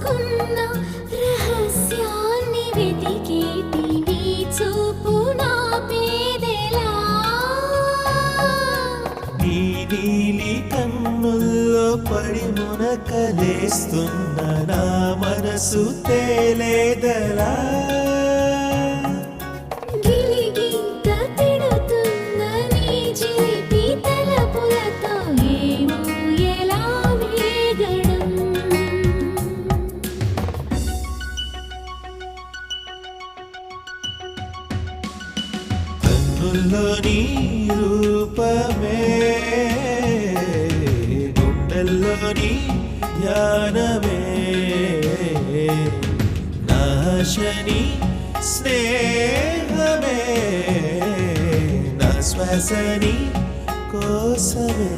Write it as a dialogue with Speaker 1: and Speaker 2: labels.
Speaker 1: దాచుకున్న రహస్యాన్ని వెతికేటి నీ చూపు నాపేదెలా
Speaker 2: నీ నీలి కన్నుల్లో పడి మునకలేస్తున్న నా మనసు తేలేదలా
Speaker 1: గిలిగింత తిడుతున్న నీ చిలిపి తలపులతో ఏమో ఎలా వేగడం
Speaker 2: కన్నుల్లో నీ రూపమే గుండెల్లో నీ ధ్యానమే నాశని స్నేహమే నా శ్వాసని కోసమే